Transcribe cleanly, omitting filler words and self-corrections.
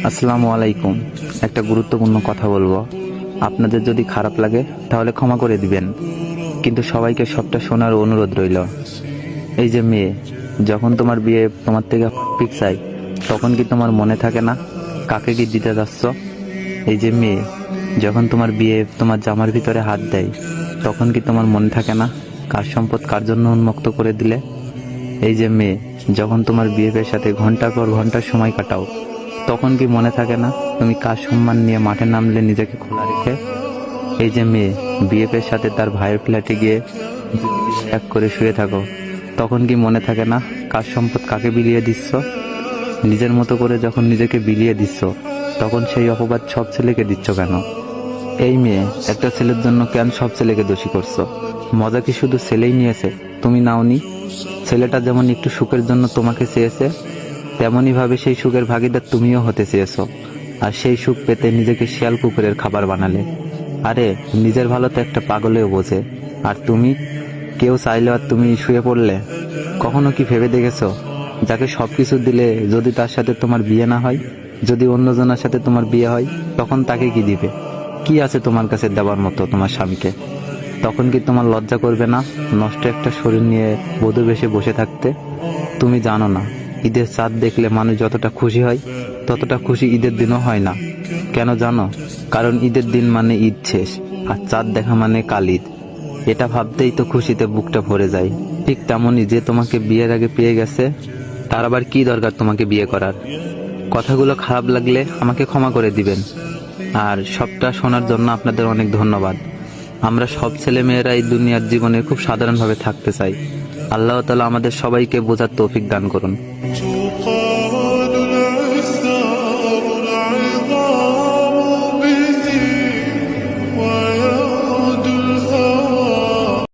আসসালামু আলাইকুম। একটা গুরুত্বপূর্ণ কথা বলবো। আপনাদের যদি খারাপ লাগে তাহলে ক্ষমা করে দিবেন, কিন্তু সবাইকে সবটা শোনার অনুরোধ রইল। এই যে মেয়ে, যখন তোমার বিয়ে তোমার থেকে ফিক্স হয়, তখন কি তোমার মনে থাকে না কাকে কি দিতে যাচ্ছ? এই যে মেয়ে, যখন তোমার বিয়ে তোমার জামার ভিতরে হাত দেয়, তখন কি তোমার মনে থাকে না কার সম্পদ কার জন্য উন্মুক্ত করে দিলে? এই যে মেয়ে, যখন তোমার বিয়ের সাথে ঘন্টার পর ঘন্টার সময় কাটাও, তখন কি মনে থাকে না তুমি কার সম্মান নিয়ে মাঠে নামলে নিজেকে খোলা রেখে? এই যে মেয়ে, বিএফের সাথে তার ভাইয়ের ফ্ল্যাটে গিয়ে এক করে শুয়ে থাকো, তখন কি মনে থাকে না কার সম্পদ কাকে বিলিয়ে দিচ্ছ? নিজের মতো করে যখন নিজেকে বিলিয়ে দিচ্ছ, তখন সেই অপবাদ সব ছেলেকে দিচ্ছ কেন? এই মেয়ে, একটা ছেলের জন্য কেন সব ছেলেকে দোষী করছো? মজা কি শুধু ছেলেই নিয়েছে, তুমি নাওনি? ছেলেটা যেমন একটু সুখের জন্য তোমাকে চেয়েছে, তেমনই ভাবে সেই সুখের ভাগিদার তুমিও হতে চেয়েছো, আর সেই সুখ পেতে নিজেকে শিয়াল কুকুরের খাবার বানালে। আরে, নিজের ভালো তো একটা পাগলেও বোঝে, আর তুমি? কেউ চাইলে আর তুমি শুয়ে পড়লে? কখনো কি ভেবে দেখেছো, যাকে সবকিছু দিলে যদি তার সাথে তোমার বিয়ে না হয়, যদি অন্যজনের সাথে তোমার বিয়ে হয়, তখন তাকে কি দিবে? কি আছে তোমার কাছে দেওয়ার মতো তোমার স্বামীকে? তখন কি তোমার লজ্জা করবে না নষ্ট একটা শরীর নিয়ে বধূ বেশে বসে থাকতে? তুমি জানো না, ঈদের চাঁদ দেখলে মানুষ যতটা খুশি হয়, ততটা খুশি ঈদের দিনও হয় না। কেন জানো? কারণ ঈদের দিন মানে ঈদ শেষ, আর চাঁদ দেখা মানে কাল ঈদ। এটা ভাবতেই তো খুশিতে বুকটা ভরে যায়। ঠিক তেমনই, যে তোমাকে বিয়ের আগে পেয়ে গেছে, তার আবার কি দরকার তোমাকে বিয়ে করার? কথাগুলো খারাপ লাগলে আমাকে ক্ষমা করে দিবেন। আর সবটা শোনার জন্য আপনাদের অনেক ধন্যবাদ। আমরা সব ছেলে মেয়েরা এই দুনিয়ার জীবনে খুব সাধারণভাবে থাকতে চাই। আল্লাহ তাআলা আমাদের সবাইকে বোঝার তৌফিক দান করুন।